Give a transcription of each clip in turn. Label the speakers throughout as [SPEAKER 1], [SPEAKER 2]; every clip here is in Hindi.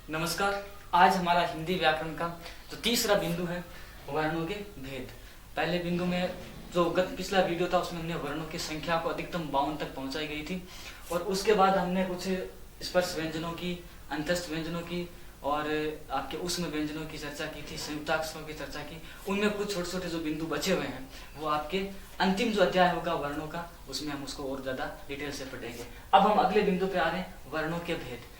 [SPEAKER 1] नमस्कार। आज हमारा हिंदी व्याकरण का जो तीसरा बिंदु है वर्णों के भेद। पहले बिंदु में जो पिछला वीडियो था उसमें हमने वर्णों की संख्या को अधिकतम 52 तक पहुंचाई गई थी और उसके बाद हमने कुछ स्पर्श व्यंजनों की, अंतस्थ व्यंजनों की और आपके ऊष्म व्यंजनों की चर्चा की थी, संयुक्ताक्षरों की चर्चा की। उनमें कुछ छोटे छोटे जो बिंदु बचे हुए हैं वो आपके अंतिम जो अध्याय होगा वर्णों का, उसमें हम उसको और ज्यादा डिटेल से पढ़ेंगे। अब हम अगले बिंदु पे आ रहे हैं, वर्णों के भेद।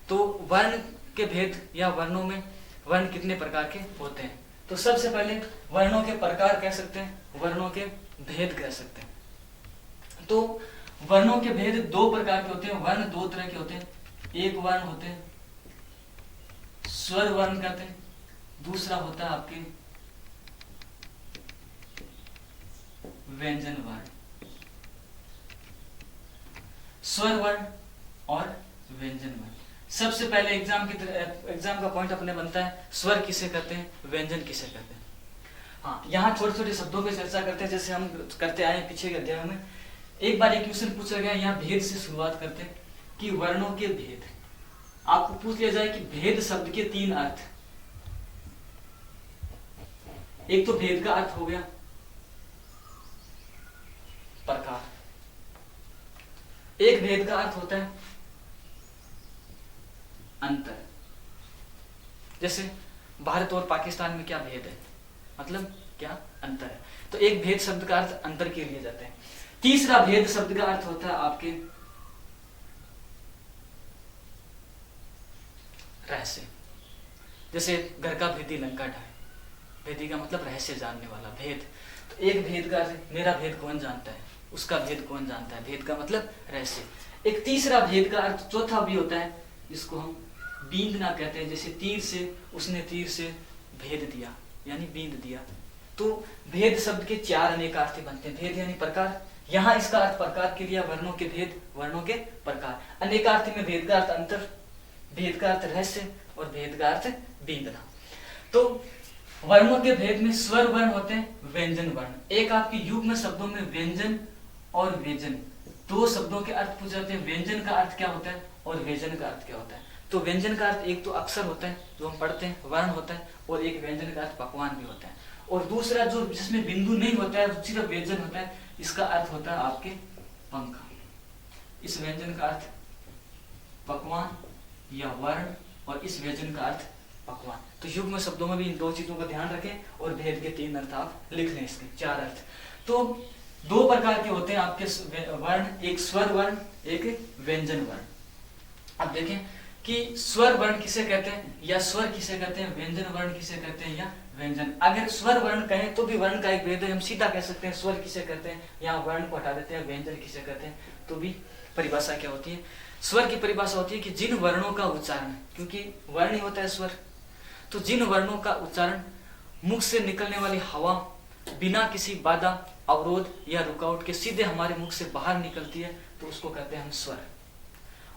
[SPEAKER 1] तो वर्ण के भेद या वर्णों में वर्ण कितने प्रकार के होते हैं? तो सबसे पहले वर्णों के प्रकार कह सकते हैं, वर्णों के भेद कह सकते हैं। तो वर्णों के भेद दो प्रकार के होते हैं। वर्ण दो तरह के होते हैं। एक वर्ण होते हैं स्वर वर्ण कहते हैं, दूसरा होता है आपके व्यंजन वर्ण। स्वर वर्ण और व्यंजन वर्ण। सबसे पहले एग्जाम का पॉइंट अपने बनता है स्वर किसे कहते हैं, व्यंजन किसे कहते हैं। हाँ, यहाँ छोटे छोटे शब्दों पे चर्चा करते हैं जैसे हम करते आए पीछे के अध्याय में। एक बार एक क्वेश्चन पूछा गया, यहाँ भेद से शुरुआत करते हैं कि वर्णों के भेद। आपको पूछ लिया जाए कि भेद शब्द के तीन अर्थ। एक तो भेद का अर्थ हो गया प्रकार, एक भेद का अर्थ होता है अंतर। जैसे भारत और पाकिस्तान में क्या भेद है, मतलब क्या अंतर है। तो एक भेद शब्द का अर्थ अंतर के लिए जाता है। तीसरा भेद शब्द का अर्थ होता है आपके रहस्य। जैसे घर का भेदी लंका ढाए, भेदी का मतलब रहस्य जानने वाला, भेद। तो एक भेद का अर्थ मेरा भेद कौन जानता है, उसका भेद कौन जानता है, भेद का मतलब रहस्य। एक तीसरा भेद का अर्थ चौथा भी होता है जिसको हम बींदना कहते हैं। जैसे तीर से, उसने तीर से भेद दिया यानी बींद दिया। तो भेद शब्द के चार अनेकार्थी बनते हैं। भेद यानी प्रकार, यहाँ इसका अर्थ प्रकार के लिए वर्णों के भेद, वर्णों के प्रकार। अनेकार्थी में भेद का अर्थ अंतर, भेद का अर्थ रहस्य और भेद का अर्थ बींदना। तो वर्णों के भेद में स्वर वर्ण होते हैं, व्यंजन वर्ण। एक आपकी युग्म शब्दों में व्यंजन और व्यंजन दो शब्दों के अर्थ पूछ जाते हैं। व्यंजन का अर्थ क्या होता है और व्यंजन का अर्थ क्या होता है। तो व्यंजन का अर्थ एक तो अक्षर होता है जो हम पढ़ते हैं, वर्ण होता है, और एक व्यंजन का अर्थ पकवान भी होता है। और दूसरा जो जिसमें बिंदु नहीं होता है, सिर्फ व्यंजन होता है, इसका अर्थ होता है आपके पंख। इस व्यंजन का अर्थ पकवान या वर्ण और इस व्यंजन का अर्थ पकवान। तो युग्म शब्दों में भी इन दो चीजों का ध्यान रखें और भेद के तीन अर्थ आप लिख लें, इसके चार अर्थ। तो दो प्रकार के होते हैं आपके वर्ण, एक स्वर वर्ण, एक व्यंजन वर्ण। अब देखें कि स्वर वर्ण किसे कहते हैं या स्वर किसे कहते हैं, व्यंजन वर्ण किसे कहते हैं या व्यंजन। अगर स्वर वर्ण कहें तो भी वर्ण का एक भेद है, हम सीधा कह सकते हैं स्वर किसे कहते हैं, यहाँ वर्ण को हटा देते हैं, व्यंजन किसे कहते हैं। तो भी परिभाषा क्या होती है, स्वर की परिभाषा होती है कि जिन वर्णों का उच्चारण, क्योंकि वर्ण ही होता है स्वर, तो जिन वर्णों का उच्चारण मुख से निकलने वाली हवा बिना किसी बाधा, अवरोध या रुकावट के सीधे हमारे मुख से बाहर निकलती है तो उसको कहते हैं हम स्वर।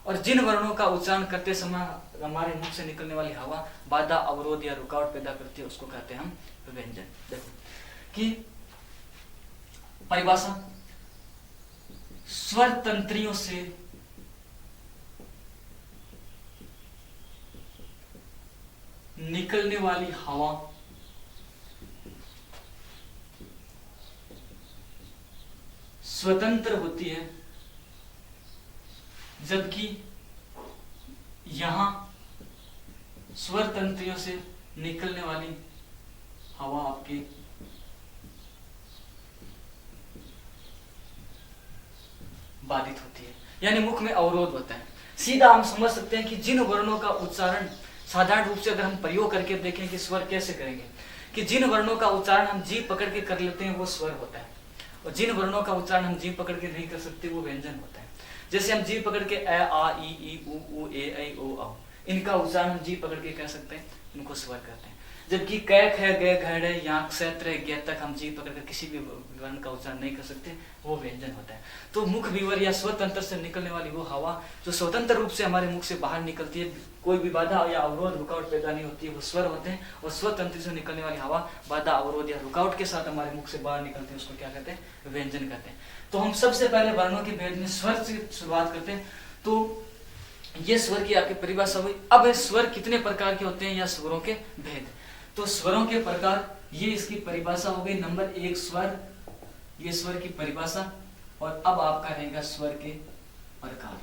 [SPEAKER 1] और जिन वर्णों का उच्चारण करते समय हमारे मुख से निकलने वाली हवा बाधा, अवरोध या रुकावट पैदा करती है उसको कहते हैं हम व्यंजन। देखो कि परिभाषा, स्वर तंत्रियों से निकलने वाली हवा स्वतंत्र होती है, जबकि यहां स्वर तंत्रियों से निकलने वाली हवा आपकी बाधित होती है, यानी मुख में अवरोध होता है। सीधा हम समझ सकते हैं कि जिन वर्णों का उच्चारण साधारण रूप से अगर हम प्रयोग करके देखें कि स्वर कैसे करेंगे, कि जिन वर्णों का उच्चारण हम जीभ पकड़ के कर लेते हैं वो स्वर होता है, और जिन वर्णों का उच्चारण हम जीभ पकड़ के नहीं कर सकते वो व्यंजन होता है। जैसे हम जीभ पकड़ के अ, आ, ई, उ, ए, ऐ, ओ, औ, इनका उच्चारण हम जीभ पकड़ के कर सकते हैं, इनको स्वर कहते हैं। जबकि क, ख, ग, घ, यहाँ क्षेत्र ग तक हम जीभ पकड़ कर किसी भी वर्ण का उच्चारण नहीं कर सकते, वो व्यंजन होता है। तो मुख विवर या स्वतंत्र से निकलने वाली वो हवा जो स्वतंत्र रूप से हमारे मुख से बाहर निकलती है, कोई भी बाधा या अवरोध रुकावट पैदा नहीं होती है, वो स्वर होते हैं। और स्वतंत्र से निकलने वाली हवा बाधा, अवरोध या रुकावट के साथ हमारे मुख से बाहर निकलते हैं, उसको क्या कहते हैं, व्यंजन कहते हैं। तो हम सबसे पहले वर्णों के भेद में स्वर से शुरुआत करते हैं। तो ये स्वर की आपकी परिभाषा हुई। अब स्वर कितने प्रकार के होते हैं या स्वरों के भेद। तो स्वरों के प्रकार, ये इसकी परिभाषा हो गई। नंबर 1 स्वर, ये स्वर की परिभाषा। और अब आपका रहेगा स्वर के प्रकार।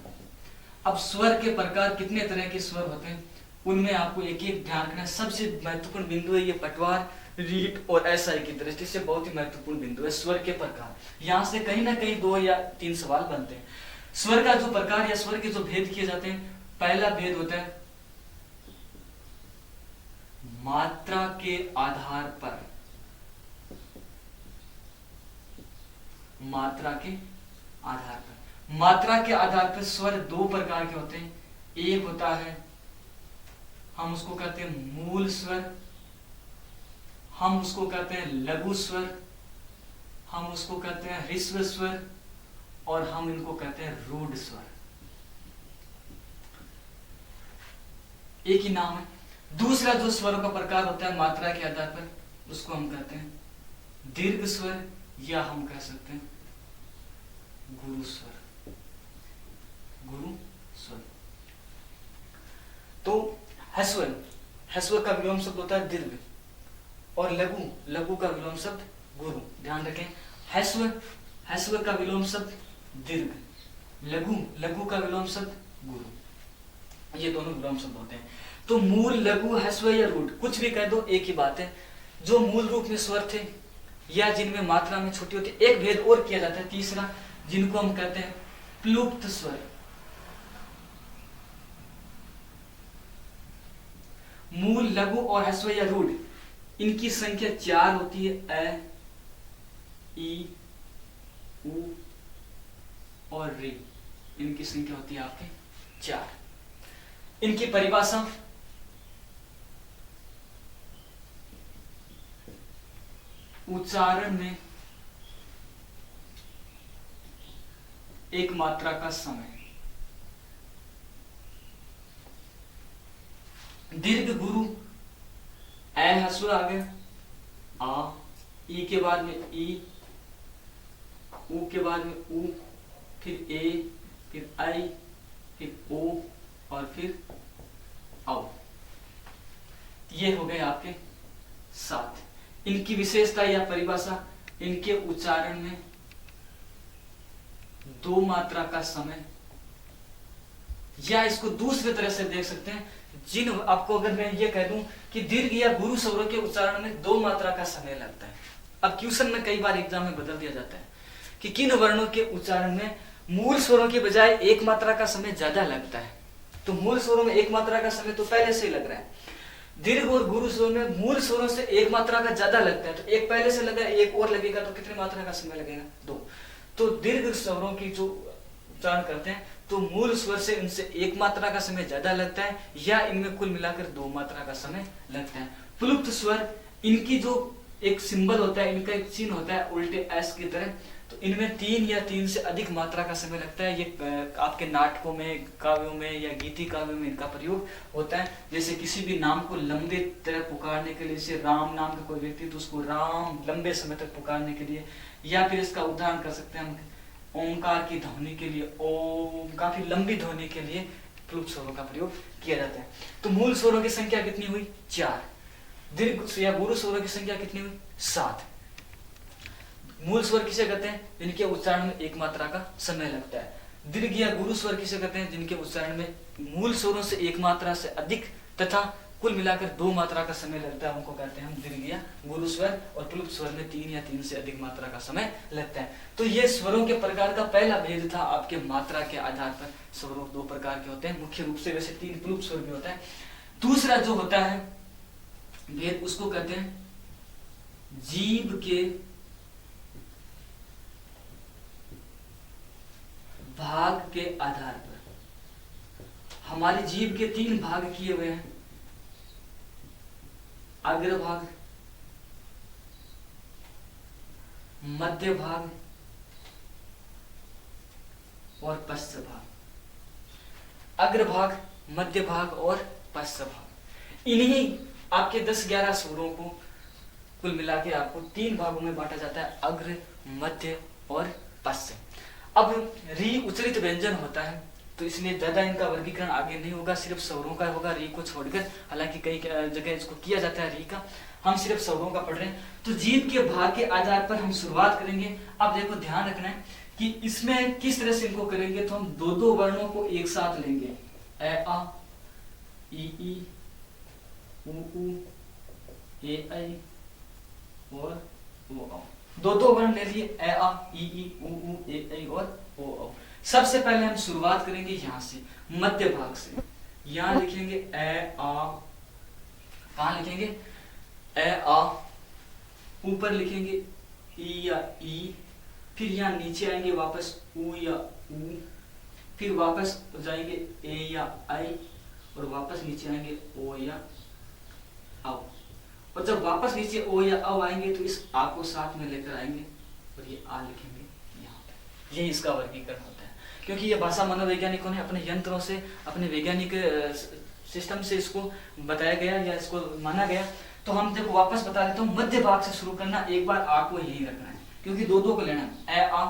[SPEAKER 1] अब स्वर के प्रकार कितने तरह के स्वर होते हैं, उनमें आपको एक एक ध्यान रखना है। सबसे महत्वपूर्ण बिंदु है ये पटवार, रीट और एसआई की दृष्टि से बहुत ही महत्वपूर्ण बिंदु है स्वर के प्रकार। यहाँ से कहीं ना कहीं 2 या 3 सवाल बनते हैं। स्वर का जो प्रकार या स्वर के जो भेद किए जाते हैं, पहला भेद होता है मात्रा के आधार पर। मात्रा के आधार पर, मात्रा के आधार पर स्वर 2 प्रकार के होते हैं। एक होता है, हम उसको कहते हैं मूल स्वर, हम उसको कहते हैं लघु स्वर, हम उसको कहते हैं ह्रस्व स्वर, और हम इनको कहते हैं रूढ़ स्वर। एक ही नाम है। दूसरा जो स्वरों का प्रकार होता है मात्रा के आधार पर, उसको हम कहते हैं दीर्घ स्वर, या हम कह सकते हैं गुरु स्वर। गुरु स्वर। तो ह्रस्व, ह्रस्व का विलोम शब्द होता है दीर्घ, और लघु, लघु का विलोम शब्द गुरु। ध्यान रखें, ह्रस्व, ह्रस्व का विलोम शब्द दीर्घ, लघु, लघु का विलोम शब्द गुरु। ये दोनों विलोम शब्द होते हैं। तो मूल, लघु, ह्रस्व या रूढ़, कुछ भी कह दो एक ही बात है। जो मूल रूप में स्वर थे या जिनमें मात्रा में छोटी होती, एक भेद और किया जाता है तीसरा, जिनको हम कहते हैं प्लुप्त स्वर। मूल, लघु और ह्रस्व या रूढ़, इनकी संख्या 4 होती है। अ, ई, उ और री, इनकी संख्या होती है आपके 4। इनकी परिभाषा, उच्चारण में एक मात्रा का समय। दीर्घ गुरु, ए ह्रस्व आ गया, आ, ई के बाद में ई, उ के बाद में उ, फिर ए, फिर आई, फिर ओ और फिर औ। ये हो गए आपके 7। इनकी विशेषता या परिभाषा, इनके उच्चारण में 2 मात्रा का समय, या इसको दूसरे तरह से देख सकते हैं, जिन आपको अगर मैं ये कह दूं कि दीर्घ या गुरु स्वरों के उच्चारण में 2 मात्रा का समय लगता है। अब क्वेश्चन में कई बार एग्जाम में बदल दिया जाता है कि किन वर्णों के उच्चारण में मूल स्वरों के बजाय 1 मात्रा का समय ज्यादा लगता है। तो मूल स्वरों में 1 मात्रा का समय तो पहले से ही लग रहा है। दीर्घ और गुरु स्वरों में मूल स्वरों से 1 मात्रा का ज्यादा लगता है, तो एक पहले से लगा, एक और लगेगा, तो कितनी मात्रा का समय लगेगा? 2। तो दीर्घ स्वरों की जो उच्चारण करते हैं तो मूल स्वर से इनसे 1 मात्रा का समय ज्यादा लगता है, या इनमें कुल मिलाकर 2 मात्रा का समय लगता है। प्लुप्त स्वर, इनकी जो एक सिंबल होता है, इनका एक चिन्ह होता है उल्टे एस की तरह, तो इनमें 3 या 3 से अधिक मात्रा का समय लगता है। ये आपके नाटकों में, काव्यों में या गीति काव्यों में इनका प्रयोग होता है। जैसे किसी भी नाम को लंबे तरह पुकारने के लिए, जैसे राम नाम का कोई व्यक्ति, तो उसको राम लंबे समय तक पुकारने के लिए, या फिर इसका उदाहरण कर सकते हैं हम ओंकार की ध्वनि के लिए, ओम, काफी लंबी ध्वनि के लिए प्लुप्त स्वरों का प्रयोग किया जाता है। तो मूल स्वरों की संख्या कितनी हुई? 4। दीर्घ या गुरु स्वरों की संख्या कितनी हुई? 7। मूल स्वर किसे कहते हैं? जिनके उच्चारण में 1 मात्रा का समय लगता है। दीर्घ या गुरु स्वर किसे कहते हैं? जिनके उच्चारण में मूल स्वरों से 1 मात्रा से अधिक तथा कुल मिलाकर 2 मात्रा का समय लगता है, उनको कहते हैं हम दीर्घ या गुरु स्वर। और प्लुप्त स्वर में 3 या 3 से अधिक मात्रा का समय लगता है। तो ये स्वरों के प्रकार का पहला भेद था आपके मात्रा के आधार पर। स्वरों 2 प्रकार के होते हैं मुख्य रूप से, वैसे 3 प्लुप्त स्वर भी होता है। दूसरा जो होता है भेद, उसको कहते हैं जीभ के भाग के आधार पर। हमारी जीभ के 3 भाग किए हुए हैं, अग्र भाग, मध्य भाग और पश्च भाग। अग्र भाग, मध्य भाग और पश्च भाग, इन्हीं आपके 10-11 स्वरों को कुल मिला के आपको 3 भागों में बांटा जाता है, अग्र, मध्य और पश्च। अब री उच्चरित व्यंजन होता है, तो इसलिए ज्यादा इनका वर्गीकरण आगे नहीं होगा, सिर्फ स्वरों का होगा री को छोड़कर। हालांकि कई जगह इसको किया जाता है री का, हम सिर्फ स्वरों का पढ़ रहे हैं। तो जीभ के भाग के आधार पर हम शुरुआत करेंगे। अब देखो ध्यान रखना है कि इसमें किस तरह से इनको करेंगे। तो हम दो दो वर्णों को एक साथ लेंगे, ए आ ई उ ए ऐ और ओ औ। दो दो वर्ण ले लिए, ए आ ई उ ए ऐ और ओ औ। सबसे पहले हम शुरुआत करेंगे यहां से, मध्य भाग से। यहां लिखेंगे ए आ, कहां लिखेंगे ए आ, ऊपर लिखेंगे ई या ई, फिर यहाँ नीचे आएंगे वापस उ या उ, फिर वापस जाएंगे ए या आई, और वापस नीचे आएंगे ओ या औ। और जब वापस नीचे ओ या औ आएंगे तो इस आ को साथ में लेकर आएंगे और ये आ लिखेंगे यहाँ पे। यही इसका वर्गीकरण होता है। क्योंकि ये भाषा मनोवैज्ञानिकों ने अपने यंत्रों से, अपने वैज्ञानिक सिस्टम से इसको बताया गया या इसको माना गया। तो हम देखो वापस बता देता हूँ, मध्य भाग से शुरू करना, एक बार आ को यही रखना है क्योंकि दो दो को लेना है, ए आ,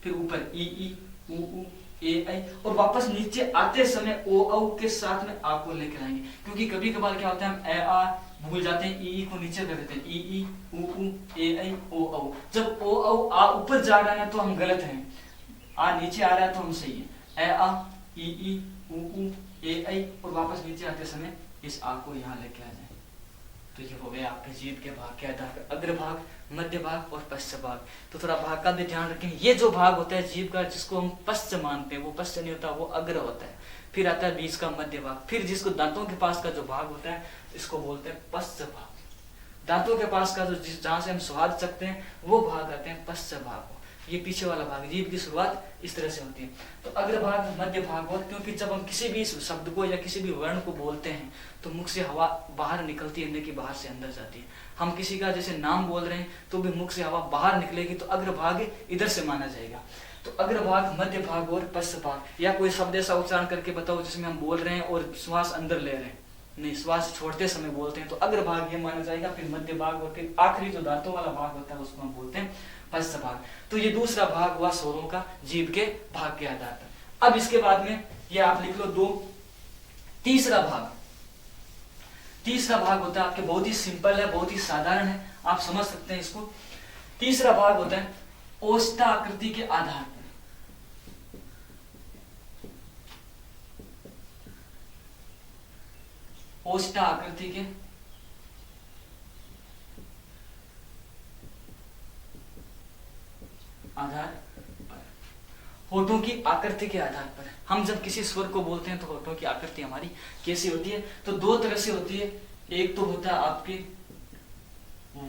[SPEAKER 1] फिर ऊपर ई उ ए ऐ, और वापस नीचे आते समय ओ औ के साथ में आ को लेकर आएंगे। क्योंकि कभी कभार क्या होता है, हम ए आ भूल जाते हैं, ई को नीचे कर देते हैं, ई उ ए ऐ ओ औ। जब ओ औ आ ऊपर जा रहा है तो हम गलत हैं, आ नीचे आ रहा है तो हम सही है। ए आ ई उ ए ऐ, और वापस नीचे आते समय इस आ को यहाँ लेके आ जाए। तो ये हो गया आपके जीभ के भाग के आधार पर, अग्र भाग, मध्य भाग और पश्च भाग। तो थोड़ा भाग का भी ध्यान रखें। ये जो भाग होता है जीभ का, जिसको हम पश्च मानते हैं, वो पश्च नहीं होता, वो अग्र होता है। फिर आता है बीच का मध्य भाग, फिर जिसको दांतों के पास का जो भाग होता है इसको बोलते हैं पश्च भाग। दांतों के पास का जो जहाँ से हम स्वाद सकते हैं वो भाग आते हैं पश्च भाग। ये पीछे वाला भाग, जीभ की शुरुआत इस तरह से होती है। तो अग्र भाग, मध्य भाग। और क्योंकि जब हम किसी भी शब्द को या किसी भी वर्ण को बोलते हैं तो मुख से हवा बाहर निकलती है, की बाहर से अंदर जाती है। हम किसी का जैसे नाम बोल रहे हैं तो भी मुख से हवा बाहर निकलेगी, तो अग्र भाग इधर से माना जाएगा। तो अग्र भाग, मध्य भाग और पश्च भाग। या कोई शब्द ऐसा उच्चारण करके बताओ जिसमें हम बोल रहे हैं और श्वास अंदर ले रहे हैं, नहीं, श्वास छोड़ते समय बोलते हैं, तो अग्र भाग ये माना जाएगा। फिर मध्य भाग, और फिर आखिरी जो दांतों वाला भाग होता है उसको हम बोलते हैं पश्च भाग। तो ये दूसरा भाग हुआ स्वरों का जीभ के भाग के आधार पर। अब इसके बाद में ये आप लिख लो दो, तीसरा भाग। तीसरा भाग होता है आपके बहुत ही सिंपल है, बहुत ही साधारण है, आप समझ सकते हैं इसको। तीसरा भाग होता है ओष्ठा आकृति के आधार पर। ओष्ठा आकृति के आधार पर, होठों की आकृति के आधार पर। हम जब किसी स्वर को बोलते हैं तो होठों की आकृति हमारी कैसी होती है, तो दो तरह से होती है। एक तो होता है आपके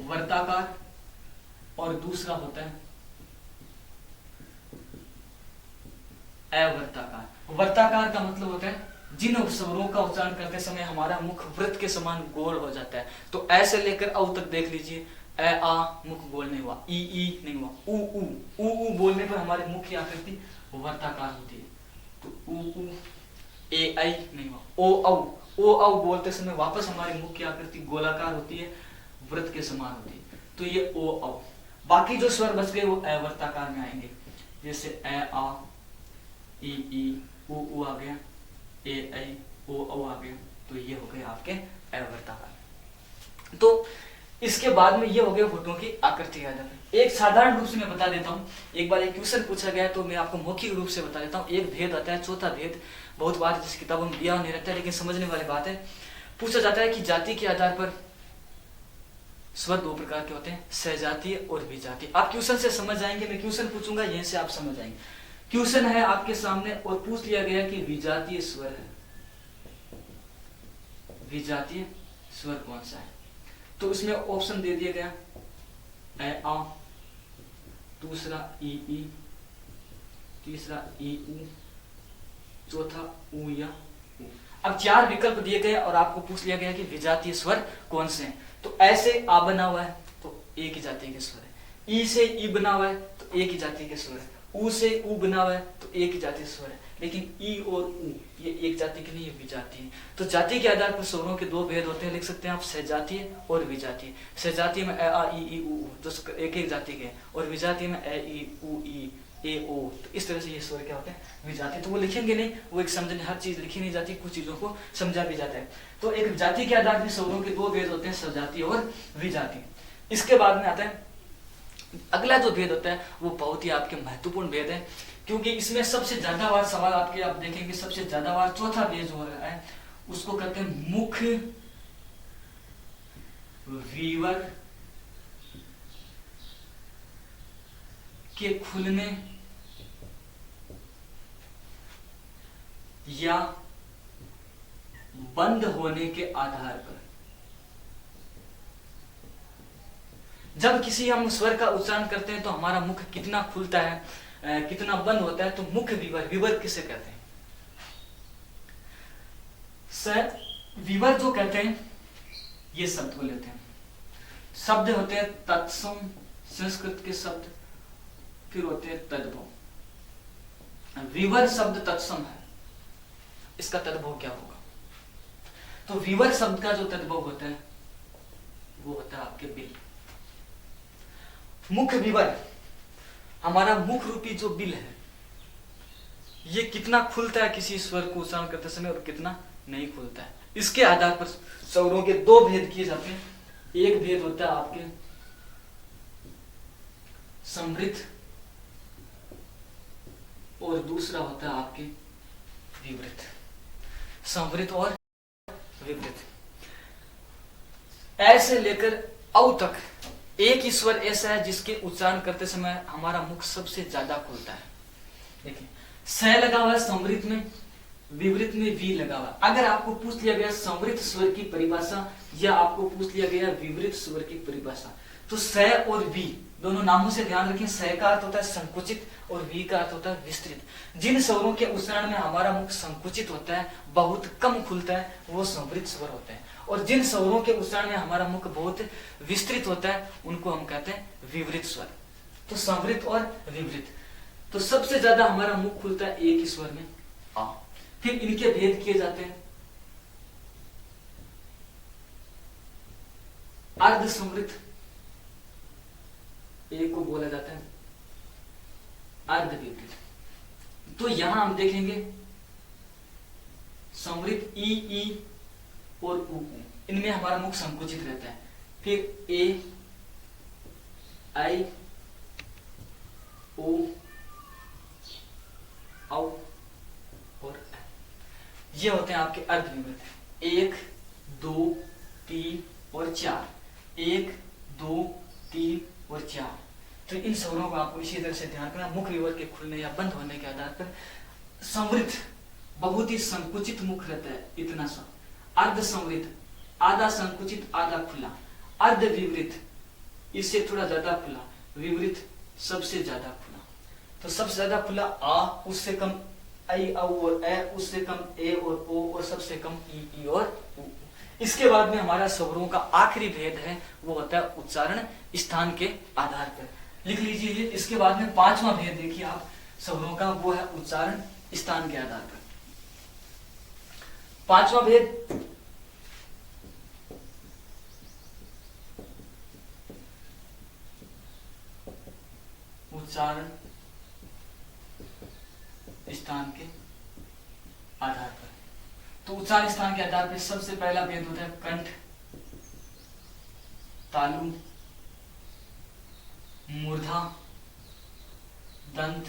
[SPEAKER 1] वर्ताकार और दूसरा होता है अवर्ताकार। वर्ताकार का मतलब होता है जिन स्वरों का उच्चारण करते समय हमारा मुख वृत्त के समान गोल हो जाता है। तो ऐसे लेकर औ तक देख लीजिए, ए आ मुख गोल नहीं हुआ, ई नहीं हुआ, उ बोलने पर हमारे मुख की आकृति वर्ताकार होती है। तो उ ए ऐ नहीं हुआ, ओ औ बोलते समय वापस हमारे मुख की आकृति गोलाकार होती है, वृत्त के समान होती है। तो ये ओ औ। बाकी जो स्वर बच गए वो अवर्ताकार में आएंगे, जैसे ए आ ई उ आ गया, ए ऐ ओ औ आ गया। तो ये हो गए आपके अवर्ताकार। तो इसके बाद में ये हो गए होठों की आकृति के आधार पर। एक साधारण रूप से मैं बता देता हूँ। एक बार एक क्वेश्चन पूछा गया तो मैं आपको मौखिक रूप से बता देता हूँ। एक भेद आता है, चौथा भेद, बहुत बार जिस किताबों में दिया नहीं रहता है, लेकिन समझने वाली बात है। पूछा जाता है कि जाति के आधार पर स्वर दो प्रकार के होते हैं, सहजातीय और विजातीय। आप क्वेश्चन से समझ जाएंगे, मैं क्वेश्चन पूछूंगा यहीं से आप समझ जाएंगे। क्वेश्चन है आपके सामने और पूछ लिया गया कि विजातीय स्वर है, विजातीय स्वर कौन सा है। तो इसमें ऑप्शन दे दिया गया, ए आ, दूसरा ई, तीसरा ई उ, चौथा उ या उ। अब चार विकल्प दिए गए और आपको पूछ लिया गया कि विजातीय स्वर कौन से हैं। तो ऐसे आ बना हुआ है तो एक ही जाति के स्वर है, ई से ई बना हुआ है तो एक ही जाति के स्वर है, उ से उ बना हुआ है तो एक ही जाति स्वर है। लेकिन ई और उ ये एक जाति की नहीं, ये विजातीय है। तो जाति के आधार पर स्वरों के दो भेद होते हैं, लिख सकते हैं आप सहजातीय और विजातीय। सहजातीय में ए आ ई उ जो एक एक जाति के, और विजातीय में ए ई उ ई ए ओ। तो इस तरह से ये स्वर क्या होते हैं, विजातीय। तो वो लिखेंगे नहीं, वो एक समझने, हर चीज लिखी नहीं जाती, कुछ चीजों को समझा भी जाता है। तो एक जाति के आधार पर स्वरों के दो भेद होते हैं, सजातीय और विजातीय। इसके बाद में आता है अगला जो भेद होता है, वो बहुत ही आपके महत्वपूर्ण भेद है, क्योंकि इसमें सबसे ज्यादा बार सवाल आपके आप देखेंगे, सबसे ज्यादा बार चौथा भेद हो रहा है, उसको कहते हैं मुख वीवर के खुलने या बंद होने के आधार पर। जब किसी हम स्वर का उच्चारण करते हैं तो हमारा मुख कितना खुलता है, कितना बंद होता है, तो मुख विवर, विवर किसे कहते हैं? विवर जो कहते हैं, ये शब्द को लेते हैं, शब्द होते हैं तत्सम, संस्कृत के शब्द, फिर होते हैं तद्भव। विवर शब्द तत्सम है, इसका तद्भव क्या होगा? तो विवर शब्द का जो तद्भव होता है वो होता है आपके बिल। मुख विवर, हमारा मुख रूपी जो बिल है, ये कितना खुलता है किसी स्वर को उच्चारण करते समय और कितना नहीं खुलता है, इसके आधार पर स्वरों के दो भेद किए जाते हैं। एक भेद होता है आपके समृद्ध और दूसरा होता है आपके विवृत। समृद्ध और विवृत। ऐसे लेकर औ तक एक ही स्वर ऐसा है जिसके उच्चारण करते समय हमारा मुख सबसे ज्यादा खुलता है। देखिए, स लगा हुआ है समृद्ध में, विवृत में वी लगा हुआ। अगर आपको पूछ लिया गया समृद्ध स्वर की परिभाषा या आपको पूछ लिया गया विवृत स्वर की परिभाषा, तो स और वी दोनों नामों से ध्यान रखें। स का अर्थ होता है संकुचित और वी का अर्थ होता है विस्तृत। जिन स्वरों के उच्चारण में हमारा मुख संकुचित होता है, बहुत कम खुलता है, वो समृद्ध स्वर होते हैं, और जिन स्वरों के उच्चारण में हमारा मुख बहुत विस्तृत होता है, उनको हम कहते हैं विवृत स्वर। तो समृद्ध और विवृत। तो सबसे ज्यादा हमारा मुख खुलता है एक ही स्वर में, आ। फिर इनके भेद किए जाते हैं। अर्ध समृद्ध एक को बोला जाता है अर्ध विवृत। तो यहां हम देखेंगे समृद्ध ई और उ, इनमें हमारा मुख संकुचित रहता है। फिर ए, आई, ओ, औ और ऐ, ये होते हैं आपके अर्ध विवृत। 1, 2, 3 और 4, 1, 2, 3 और 4। तो इन स्वरों को आपको इसी तरह से ध्यान रखना। मुख विवर के खुलने या बंद होने के आधार पर समृद्ध बहुत ही संकुचित मुख रहता है, इतना सा। अर्ध समृद्ध आधा संकुचित आधा खुला। अर्ध विवृत इससे थोड़ा ज्यादा खुला। विवृत सबसे ज्यादा खुला। तो सबसे ज्यादा खुला आ, उससे कम आई, औ और ए, उससे कम ए और ओ, और सबसे कम ई और उ। इसके बाद में हमारा स्वरों का आखिरी भेद है, वो होता है उच्चारण स्थान के आधार पर। लिख लीजिए। इसके बाद में पांचवा भेद देखिए आप स्वरों का, वो है उच्चारण स्थान के आधार पर। पांचवा भेद उच्चारण स्थान के आधार पर। तो उच्चारण स्थान के आधार पर सबसे पहला भेद होता है कंठ, तालु, मूर्धा, दंत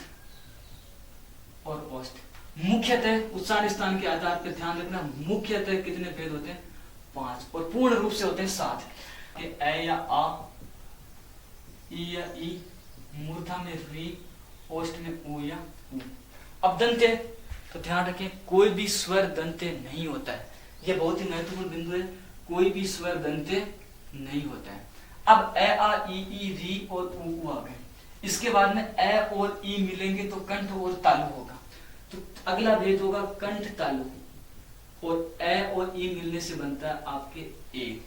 [SPEAKER 1] और ओष्ठ। मुख्यतः उच्चारण स्थान के आधार पर ध्यान रखना, मुख्यतः कितने भेद होते हैं? 5, और पूर्ण रूप से होते हैं 7। ए या आ, ई या ई, मूर्धा में री, ओष्ठ में ऊ या ऊ। अब दंत्य, तो ध्यान रखें कोई भी स्वर दंत्य नहीं होता है। यह बहुत ही महत्वपूर्ण बिंदु है, कोई भी स्वर दंत्य नहीं होता है। अब ए आ ई री और ऊ आ गए। इसके बाद में ए और ई मिलेंगे तो कंठ और तालु होगा। तो अगला भेद होगा कंठ तालु, और ए और ई मिलने से बनता है आपके ए।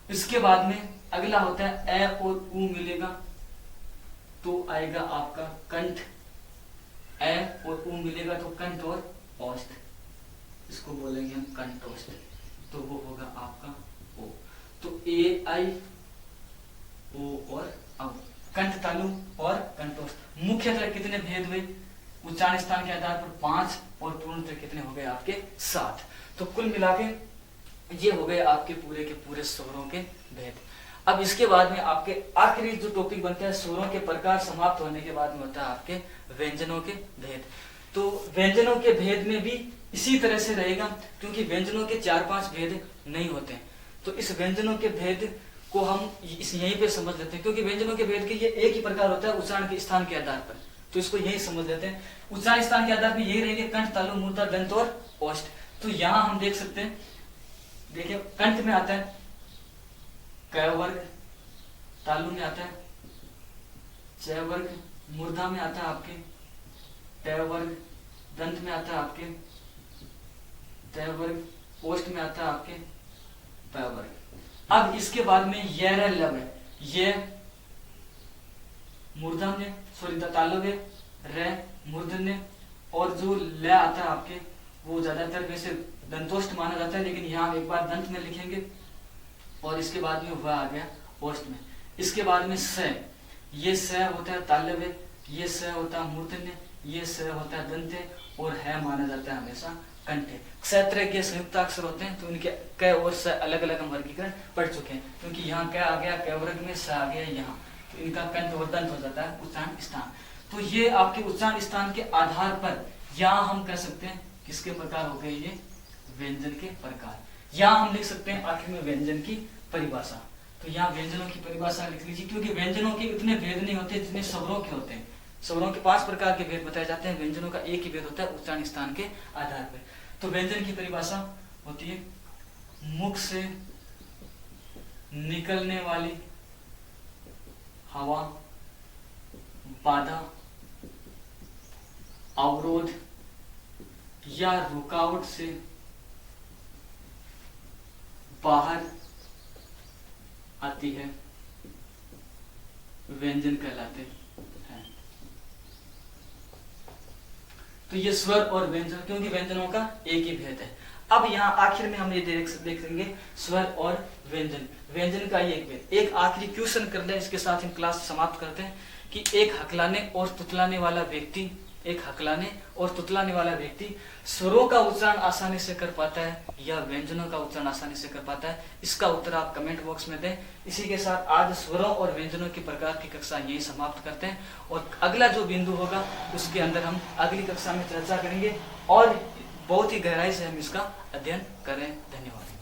[SPEAKER 1] इसके बाद में अगला होता है ए और ऊ मिलेगा तो आएगा आपका कंठ, ए और ऊ मिलेगा तो कंठ और ओष्ठ, इसको बोलेंगे हम कंठोष्ठ, तो वो होगा आपका ओ। तो ए आई ओ और औ। कंठ तालु और कंठोष्ठ। मुख्यतः कितने भेद हुए उच्चारण स्थान के आधार पर 5 और पूर्णतः कितने हो गए आपके 7। तो कुल मिला के ये हो गए आपके पूरे स्वरों के भेद। अब इसके बाद में आपके आखिरी जो टॉपिक बनता है स्वरों के प्रकार समाप्त होने के बाद में होता है आपके व्यंजनों के भेद। तो व्यंजनों के भेद में भी इसी तरह से रहेगा, क्योंकि व्यंजनों के 4-5 भेद नहीं होते हैं। तो इस व्यंजनों के भेद को हम इस यहीं पे समझ लेते हैं, क्योंकि व्यंजनों के भेद के ये एक ही प्रकार होता है उच्चारण के स्थान के आधार पर। तो इसको यही समझ लेते हैं, उच्चारण स्थान के आधार पर यही रहेंगे कंठ तालु मूर्धा दंत और ओष्ठ। तो यहाँ हम देख सकते हैं, देखिए कंठ में आता है क वर्ग, तालु में आता है च वर्ग, मूर्धा में आता है आपके ट वर्ग, दंत में आता है आपके त वर्ग, ओष्ठ में आता है आपके प वर्ग। अब इसके बाद में ये लब है, ये मूर्धन्य तालव्य, रे मूर्धन्य, और जो ल आता है आपके वो ज्यादातर वैसे दंतोष्ठ माना जाता है, लेकिन यहाँ एक बार दंत में लिखेंगे और इसके बाद में वह आ गया ओष्ठ में। इसके बाद में स, ये स होता है तालव्य, ये स होता है मूर्धन्य, ये स होता है दंत्य, और है माना जाता है हमेशा कंठे। क्षेत्र के संयुक्त अक्षर होते हैं, तो इनके क और स अलग अलग हम वर्गीकरण पढ़ चुके हैं, क्योंकि यहाँ क आ गया क वर्ग में, स आ गया यहाँ, तो इनका कंठ और दंत हो जाता है उच्चारण स्थान। तो ये आपके उच्चारण स्थान के आधार पर यहाँ हम कह सकते हैं किसके प्रकार हो गए, ये व्यंजन के प्रकार। यहाँ हम लिख सकते हैं आखिर में व्यंजन की परिभाषा। तो यहाँ व्यंजनों की परिभाषा लिख लीजिए, क्योंकि व्यंजनों के इतने भेद नहीं होते जितने स्वरों के होते हैं। स्वरों के 5 प्रकार के भेद बताए जाते हैं, व्यंजनों का एक ही भेद होता है उच्चारण स्थान के आधार पर। तो व्यंजन की परिभाषा होती है मुख से निकलने वाली हवा, बाधा, अवरोध या रुकावट से बाहर आती है, व्यंजन कहलाते हैं। तो ये स्वर और व्यंजन, क्योंकि व्यंजनों का एक ही भेद है। अब यहाँ आखिर में हम ये देखेंगे स्वर और व्यंजन, व्यंजन का ये एक भेद। एक आखिरी क्वेश्चन कर ले, इसके साथ हम क्लास समाप्त करते हैं कि एक हकलाने और तुतलाने वाला व्यक्ति, एक हकलाने और तुतलाने वाला व्यक्ति स्वरों का उच्चारण आसानी से कर पाता है या व्यंजनों का उच्चारण आसानी से कर पाता है? इसका उत्तर आप कमेंट बॉक्स में दें। इसी के साथ आज स्वरों और व्यंजनों के प्रकार की कक्षा यही समाप्त करते हैं, और अगला जो बिंदु होगा उसके अंदर हम अगली कक्षा में चर्चा करेंगे और बहुत ही गहराई से हम इसका अध्ययन करें। धन्यवाद।